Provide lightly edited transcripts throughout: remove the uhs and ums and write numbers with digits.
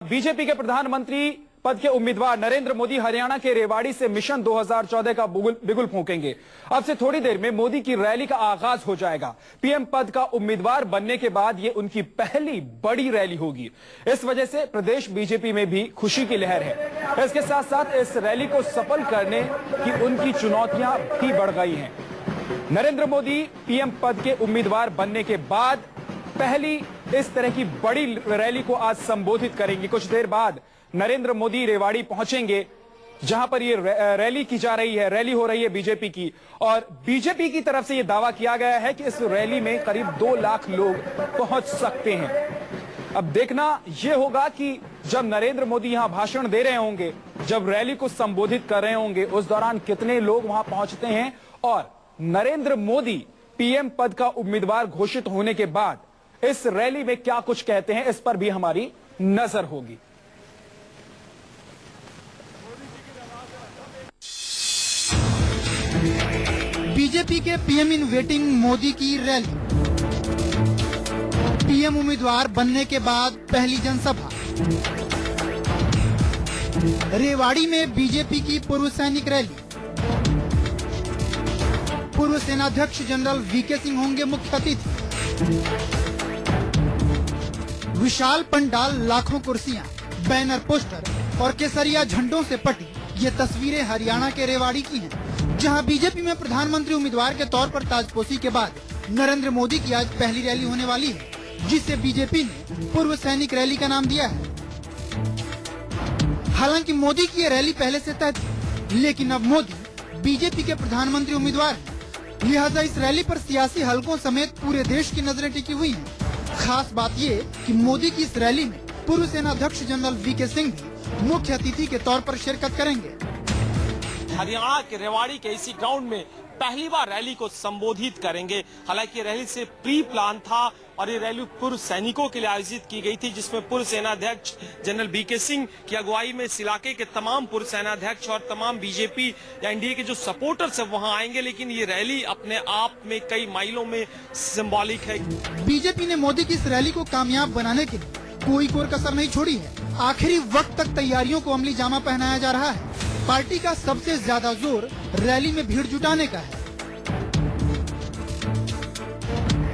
BJP के प्रधानमंत्री पद के उम्मीदवार नरेंद्र मोदी हरियाणा के रेवाड़ी से मिशन 2014 का बिगुल फूंकेंगे। अब से थोड़ी देर में मोदी की रैली का आगाज हो जाएगा। पीएम पद का उम्मीदवार बनने के बाद ये उनकी पहली बड़ी रैली होगी। इस वजह से प्रदेश बीजेपी में भी खुशी की लहर है। इसके साथ साथ इस रैली को सफल करने की उनकी चुनौतियां भी बढ़ गई हैं। नरेंद्र मोदी पीएम पद के उम्मीदवार बनने के बाद पहली इस तरह की बड़ी रैली को आज संबोधित करेंगे। कुछ देर बाद नरेंद्र मोदी रेवाड़ी पहुंचेंगे, जहां पर ये रैली की जा रही है, रैली हो रही है बीजेपी की। और बीजेपी की तरफ से यह दावा किया गया है कि इस रैली में करीब 2 लाख लोग पहुंच सकते हैं। अब देखना यह होगा कि जब नरेंद्र मोदी यहां भाषण दे रहे होंगे, जब रैली को संबोधित कर रहे होंगे, उस दौरान कितने लोग वहां पहुंचते हैं और नरेंद्र मोदी पीएम पद का उम्मीदवार घोषित होने के बाद इस रैली में क्या कुछ कहते हैं, इस पर भी हमारी नजर होगी। बीजेपी के पीएम इन वेटिंग मोदी की रैली। पीएम उम्मीदवार बनने के बाद पहली जनसभा। रेवाड़ी में बीजेपी की पूर्व सैनिक रैली। पूर्व सेनाध्यक्ष जनरल वीके सिंह होंगे मुख्य अतिथि। विशाल पंडाल, लाखों कुर्सियां, बैनर, पोस्टर और केसरिया झंडों से पटी ये तस्वीरें हरियाणा के रेवाड़ी की हैं, जहां बीजेपी में प्रधानमंत्री उम्मीदवार के तौर पर ताजपोशी के बाद नरेंद्र मोदी की आज पहली रैली होने वाली है, जिसे बीजेपी ने पूर्व सैनिक रैली का नाम दिया है। हालांकि मोदी की ये रैली पहले से तय थी, लेकिन अब मोदी बीजेपी के प्रधानमंत्री उम्मीदवार हैं, लिहाजा इस रैली पर सियासी हलकों समेत पूरे देश की नजरें टिकी हुई हैं। खास बात ये कि मोदी की इस रैली में पूर्व सेनाध्यक्ष जनरल वीके सिंह भी मुख्य अतिथि के तौर पर शिरकत करेंगे। हरियाणा के रेवाड़ी के इसी ग्राउंड में पहली बार रैली को संबोधित करेंगे। हालांकि रैली से प्री प्लान था और ये रैली पूर्व सैनिकों के लिए आयोजित की गई थी, जिसमें पूर्व सेनाध्यक्ष जनरल वीके सिंह की अगुवाई में इस इलाके के तमाम पूर्व सेनाध्यक्ष और तमाम बीजेपी या एनडीए के जो सपोर्टर्स है वहां आएंगे। लेकिन ये रैली अपने आप में कई माइलों में सिंबॉलिक है। बीजेपी ने मोदी की इस रैली को कामयाब बनाने के लिए कोई कोर कसर नहीं छोड़ी है। आखिरी वक्त तक तैयारियों को अमली जामा पहनाया जा रहा है। पार्टी का सबसे ज्यादा जोर रैली में भीड़ जुटाने का है,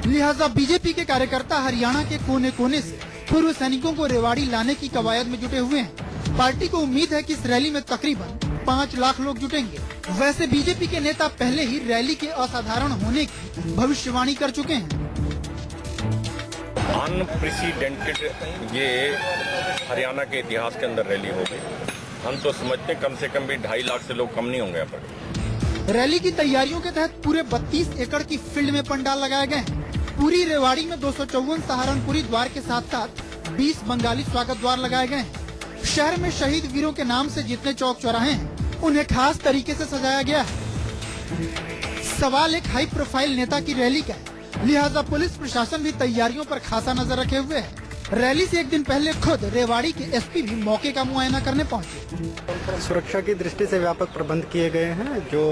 लिहाजा बीजेपी के कार्यकर्ता हरियाणा के कोने कोने से पूर्व सैनिकों को रेवाड़ी लाने की कवायद में जुटे हुए हैं। पार्टी को उम्मीद है कि इस रैली में तकरीबन 5 लाख लोग जुटेंगे। वैसे बीजेपी के नेता पहले ही रैली के असाधारण होने की भविष्यवाणी कर चुके हैं। अनप्रेसिडेंटेड ये हरियाणा के इतिहास के अंदर रैली होगी। हम तो समझते कम से कम भी 2.5 लाख से लोग कम नहीं होंगे यहाँ पर। रैली की तैयारियों के तहत पूरे 32 एकड़ की फील्ड में पंडाल लगाए गए हैं। पूरी रेवाड़ी में 254 सहारनपुरी द्वार के साथ साथ 20 बंगाली स्वागत द्वार लगाए गए हैं। शहर में शहीद वीरों के नाम से जितने चौक चौराहे हैं, उन्हें खास तरीके से सजाया गया है। सवाल एक हाई प्रोफाइल नेता की रैली का है, लिहाजा पुलिस प्रशासन भी तैयारियों पर खासा नजर रखे हुए है। रैली से एक दिन पहले खुद रेवाड़ी के एसपी भी मौके का मुआयना करने पहुंचे। सुरक्षा की दृष्टि से व्यापक प्रबंध किए गए हैं। जो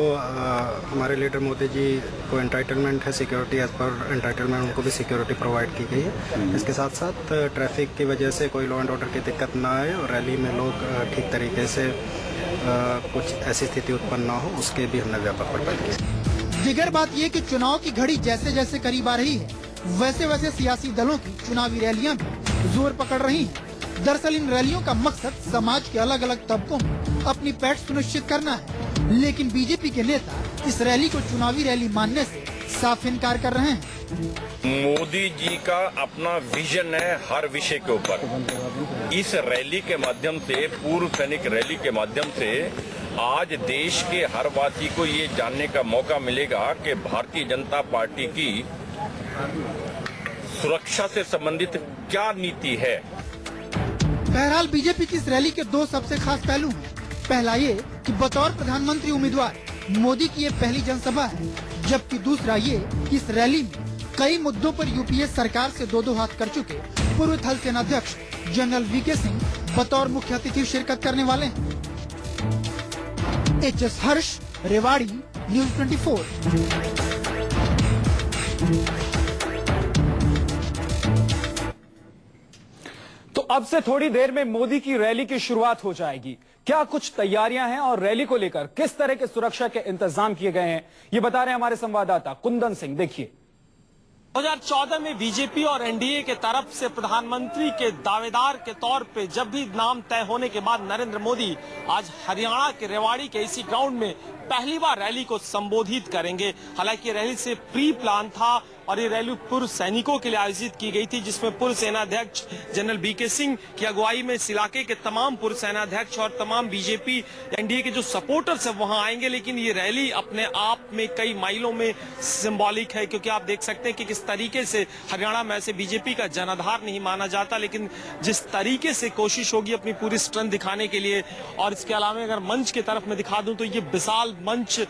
हमारे लीडर मोदी जी को एंटाइटलमेंट है सिक्योरिटी, एज पर एंटाइटलमेंट उनको भी सिक्योरिटी प्रोवाइड की गई है। इसके साथ साथ ट्रैफिक की वजह से कोई लॉ एंड ऑर्डर की दिक्कत ना आए और रैली में लोग ठीक तरीके से कुछ ऐसी स्थिति उत्पन्न ना हो, उसके भी हमने व्यापक प्रबंध किए। दिगर बात ये कि चुनाव की घड़ी जैसे जैसे करीब आ रही है, वैसे वैसे सियासी दलों की चुनावी रैलियां भी जोर पकड़ रही हैं। दरअसल इन रैलियों का मकसद समाज के अलग अलग तबकों में अपनी पैठ सुनिश्चित करना है, लेकिन बीजेपी के नेता इस रैली को चुनावी रैली मानने से साफ इनकार कर रहे हैं। मोदी जी का अपना विजन है हर विषय के ऊपर। इस रैली के माध्यम से, पूर्व सैनिक रैली के माध्यम से आज देश के हर वासी को ये जानने का मौका मिलेगा कि भारतीय जनता पार्टी की सुरक्षा से संबंधित क्या नीति है। बहरहाल बीजेपी की इस रैली के 2 सबसे खास पहलू हैं। पहला ये कि बतौर प्रधानमंत्री उम्मीदवार मोदी की ये पहली जनसभा है, जबकि दूसरा ये कि इस रैली में कई मुद्दों पर यूपीए सरकार से 2-2 हाथ कर चुके पूर्व थल सेनाध्यक्ष जनरल वीके सिंह बतौर मुख्य अतिथि शिरकत करने वाले हैं। एच.एस. हर्ष, रेवाड़ी, न्यूज 24। तो अब से थोड़ी देर में मोदी की रैली की शुरुआत हो जाएगी। क्या कुछ तैयारियां हैं और रैली को लेकर किस तरह के सुरक्षा के इंतजाम किए गए हैं, ये बता रहे हैं हमारे संवाददाता कुंदन सिंह। देखिए, 2014 में बीजेपी और एनडीए के तरफ से प्रधानमंत्री के दावेदार के तौर पे जब भी नाम तय होने के बाद नरेंद्र मोदी आज हरियाणा के रेवाड़ी के इसी ग्राउंड में पहली बार रैली को संबोधित करेंगे। हालांकि रैली से प्री प्लान था और ये रैली पूर्व सैनिकों के लिए आयोजित की गई थी, जिसमें पूर्व सेनाध्यक्ष जनरल बीके सिंह की अगुवाई में इस इलाके के तमाम पूर्व सेनाध्यक्ष और तमाम बीजेपी एनडीए के जो सपोर्टर्स है वहां आएंगे। लेकिन ये रैली अपने आप में कई माइलों में सिंबॉलिक है, क्योंकि आप देख सकते हैं कि किस तरीके से हरियाणा में ऐसे बीजेपी का जनाधार नहीं माना जाता, लेकिन जिस तरीके से कोशिश होगी अपनी पूरी स्ट्रेंथ दिखाने के लिए। और इसके अलावा अगर मंच की तरफ मैं दिखा दूं तो ये विशाल मंच,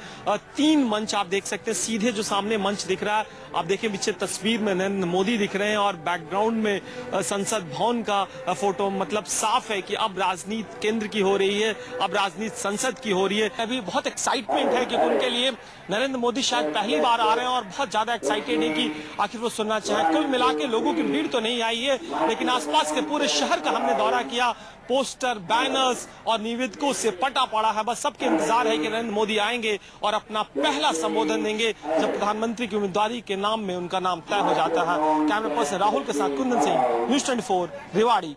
3 मंच आप देख सकते हैं। सीधे जो सामने मंच दिख रहा है, आप देखिए पीछे तस्वीर में नरेंद्र मोदी दिख रहे हैं और बैकग्राउंड में संसद भवन का फोटो। मतलब साफ है कि अब राजनीति केंद्र की हो रही है, अब राजनीति संसद की हो रही है। अभी बहुत एक्साइटमेंट है क्योंकि उनके लिए नरेंद्र मोदी शायद पहली बार आ रहे हैं और बहुत ज्यादा एक्साइटेड है कि आखिर वो सुनना चाहें। कुल मिला के लोगों की भीड़ तो नहीं आई है, लेकिन आसपास के पूरे शहर का हमने दौरा किया। पोस्टर, बैनर्स और निवेदकों से पटा पड़ा है। बस सबके इंतजार है कि नरेंद्र मोदी आएंगे और अपना पहला संबोधन देंगे जब प्रधानमंत्री की उम्मीदवारी के नाम में उनका नाम तय हो जाता है। कैमरा पर्सन राहुल के साथ कुंदन सिंह, न्यूज़ 24 रेवाड़ी।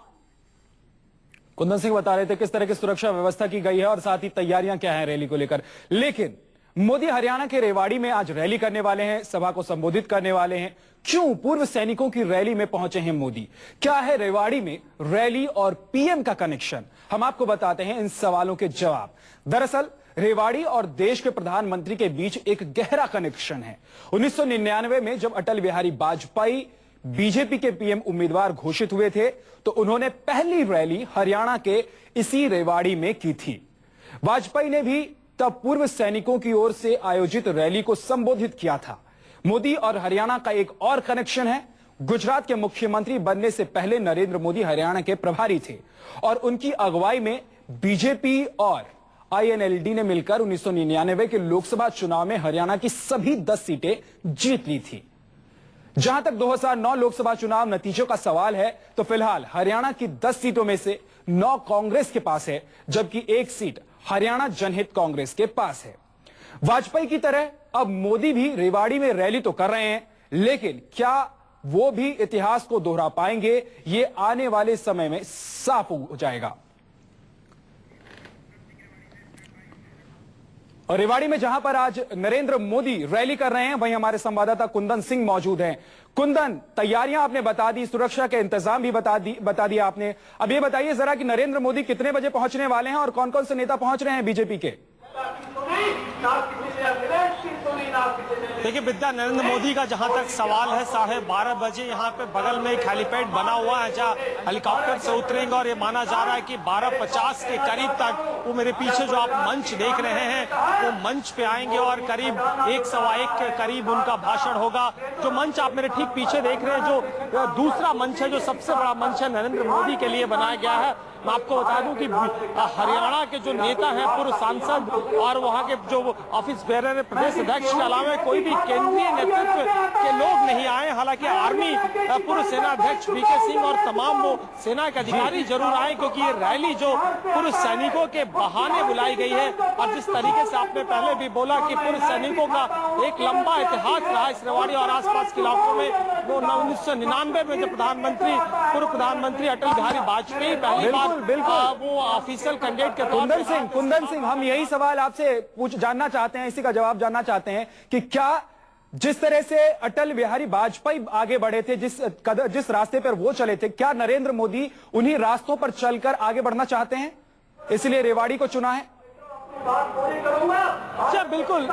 कुंदन सिंह बता रहे थे किस तरह की सुरक्षा व्यवस्था की गई है और साथ ही तैयारियां क्या हैं रैली को लेकर। लेकिन मोदी हरियाणा के रेवाड़ी में आज रैली करने वाले हैं, सभा को संबोधित करने वाले हैं। क्यों पूर्व सैनिकों की रैली में पहुंचे हैं मोदी? क्या है रेवाड़ी में रैली और पीएम का कनेक्शन? हम आपको बताते हैं इन सवालों के जवाब। दरअसल रेवाड़ी और देश के प्रधानमंत्री के बीच एक गहरा कनेक्शन है। 1999 में जब अटल बिहारी वाजपेयी बीजेपी के पीएम उम्मीदवार घोषित हुए थे तो उन्होंने पहली रैली हरियाणा के इसी रेवाड़ी में की थी। वाजपेयी ने भी तब पूर्व सैनिकों की ओर से आयोजित रैली को संबोधित किया था। मोदी और हरियाणा का एक और कनेक्शन है। गुजरात के मुख्यमंत्री बनने से पहले नरेंद्र मोदी हरियाणा के प्रभारी थे और उनकी अगुवाई में बीजेपी और आईएनएलडी ने मिलकर 1999 के लोकसभा चुनाव में हरियाणा की सभी 10 सीटें जीत ली थी। जहां तक 2009 लोकसभा चुनाव नतीजों का सवाल है तो फिलहाल हरियाणा की 10 सीटों में से 9 कांग्रेस के पास है, जबकि 1 सीट हरियाणा जनहित कांग्रेस के पास है। वाजपेयी की तरह अब मोदी भी रेवाड़ी में रैली तो कर रहे हैं, लेकिन क्या वो भी इतिहास को दोहरा पाएंगे, ये आने वाले समय में साफ हो जाएगा। और रेवाड़ी में जहां पर आज नरेंद्र मोदी रैली कर रहे हैं, वहीं हमारे संवाददाता कुंदन सिंह मौजूद हैं। कुंदन, तैयारियां आपने बता दी, सुरक्षा के इंतजाम भी बता दिया आपने। अब ये बताइए जरा कि नरेंद्र मोदी कितने बजे पहुंचने वाले हैं और कौन कौन से नेता पहुंच रहे हैं बीजेपी के? देखिए विद्या, नरेंद्र मोदी का जहां तक सवाल है 12:30 बजे यहाँ पे बगल में एक हेलीपैड बना हुआ है जहाँ हेलीकॉप्टर से उतरेंगे और ये माना जा रहा है कि 12:50 के करीब तक वो मेरे पीछे जो आप मंच देख रहे हैं वो मंच पे आएंगे और करीब 1:15 के करीब उनका भाषण होगा। जो मंच आप मेरे ठीक पीछे देख रहे हैं, जो दूसरा मंच है, जो सबसे बड़ा मंच है नरेंद्र मोदी के लिए बनाया गया है। मैं आपको बता दूं कि हरियाणा के जो नेता हैं, पूर्व सांसद और वहां के जो ऑफिस बेरर है, प्रदेश अध्यक्ष के अलावा कोई भी केंद्रीय नेतृत्व के लोग नहीं आए। हालांकि आर्मी पूर्व सेना अध्यक्ष बीके सिंह और तमाम वो सेना के अधिकारी जरूर आए, क्योंकि ये रैली जो पूर्व सैनिकों के बहाने बुलाई गई है। और जिस तरीके से आपने पहले भी बोला कि पूर्व सैनिकों का एक लंबा इतिहास रहा इस रेवाड़ी और आसपास के इलाकों में। वो 1999 में जब पूर्व प्रधानमंत्री अटल बिहारी वाजपेयी पहली बार वो ऑफिशियल कैंडिडेट के कुंदन सिंह, हम यही सवाल आपसे जानना चाहते हैं, इसी का जवाब जानना चाहते हैं कि क्या जिस तरह से अटल बिहारी वाजपेयी आगे बढ़े थे, जिस रास्ते पर वो चले थे, क्या नरेंद्र मोदी उन्हीं रास्तों पर चलकर आगे बढ़ना चाहते हैं, इसलिए रेवाड़ी को चुना है? अच्छा, बिल्कुल।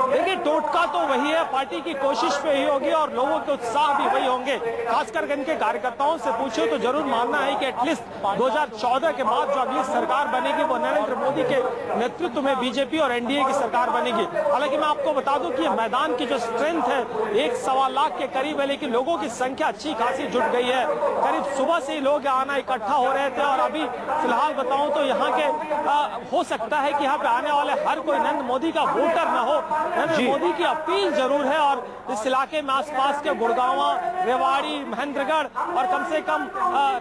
देखिए, टोटका तो वही है, पार्टी की कोशिश पे ही होगी और लोगों के उत्साह भी वही होंगे। खासकर इनके कार्यकर्ताओं से पूछे तो जरूर मानना है कि एटलीस्ट 2014 के बाद जो अगली सरकार बनेगी वो नरेंद्र मोदी के नेतृत्व में बीजेपी और एनडीए की सरकार बनेगी। हालांकि मैं आपको बता दूं कि मैदान की जो स्ट्रेंथ है 1.25 लाख के करीब है, लेकिन लोगों की संख्या अच्छी खासी जुट गई है। करीब सुबह से ही लोग आना इकट्ठा हो रहे थे और अभी फिलहाल बताऊं तो यहाँ के हो सकता है कि यहाँ पे आने वाले हर कोई नरेंद्र मोदी का वोटर न हो, जी। मोदी की अपील जरूर है और इस इलाके में आसपास के गुड़गांव, रेवाड़ी, महेंद्रगढ़ और कम से कम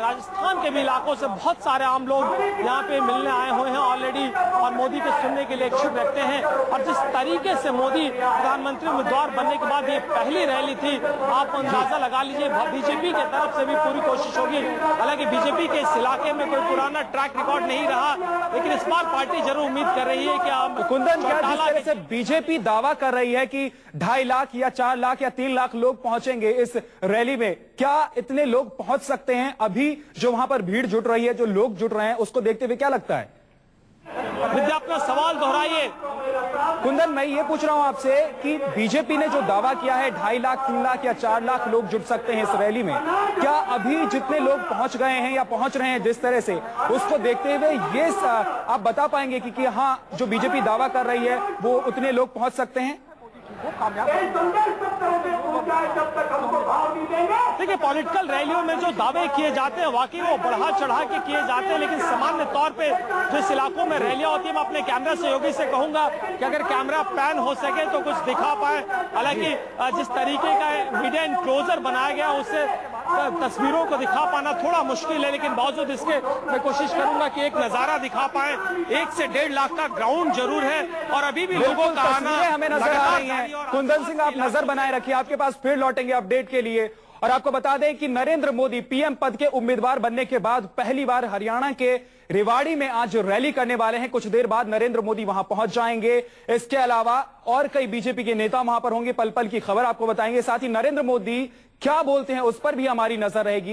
राजस्थान के भी इलाकों से बहुत सारे आम लोग यहाँ पे मिलने आए हुए हैं ऑलरेडी और मोदी को सुनने के लिए इच्छुक रखते हैं। और जिस तरीके से मोदी प्रधानमंत्री उम्मीदवार बनने के बाद ये पहली रैली थी, आप अंदाजा लगा लीजिए बीजेपी की तरफ से भी पूरी कोशिश होगी। हालांकि बीजेपी के इस इलाके में कोई पुराना ट्रैक रिकॉर्ड नहीं रहा, लेकिन इस बार पार्टी जरूर उम्मीद कर रही है कि कुंदन, क्या जिस तरह से बीजेपी दावा कर रही है कि 2.5 लाख या 4 लाख या 3 लाख लोग पहुंचेंगे इस रैली में, क्या इतने लोग पहुंच सकते हैं? अभी जो वहां पर भीड़ जुट रही है, जो लोग जुट रहे हैं, उसको देखते हुए क्या लगता है? विद्या, अपना सवाल दोहराइए। कुंदन, मैं ये पूछ रहा हूं आपसे कि बीजेपी ने जो दावा किया है 2.5 लाख, 3 लाख या 4 लाख लोग जुट सकते हैं इस रैली में, क्या अभी जितने लोग पहुंच गए हैं या पहुंच रहे हैं जिस तरह से, उसको देखते हुए ये आप बता पाएंगे कि हाँ, जो बीजेपी दावा कर रही है वो उतने लोग पहुंच सकते हैं? देखिए, पॉलिटिकल रैलियों में जो दावे किए जाते हैं वाकई वो बढ़ा चढ़ा के किए जाते हैं, लेकिन सामान्य तौर पे जो इस इलाकों में रैलियां होती है, मैं अपने कैमरा सहयोगी से कहूंगा कि अगर कैमरा पैन हो सके तो कुछ दिखा पाए। हालांकि जिस तरीके का मीडिया इनक्लोजर बनाया गया उससे तस्वीरों को दिखा पाना थोड़ा मुश्किल है, लेकिन बावजूद इसके मैं कोशिश करूंगा कि एक नजारा दिखा पाए। 1 से 1.5 लाख का ग्राउंड जरूर है और अभी भी लोगों का आना हमें नजर आ रही है। कुंदन सिंह, आप नजर बनाए रखिए, आपके पास फिर लौटेंगे अपडेट के लिए। और आपको बता दें कि नरेंद्र मोदी पीएम पद के उम्मीदवार बनने के बाद पहली बार हरियाणा के रेवाड़ी में आज रैली करने वाले हैं। कुछ देर बाद नरेंद्र मोदी वहां पहुंच जाएंगे। इसके अलावा और कई बीजेपी के नेता वहां पर होंगे, पल पल की खबर आपको बताएंगे। साथ ही नरेंद्र मोदी क्या बोलते हैं उस पर भी हमारी नजर रहेगी।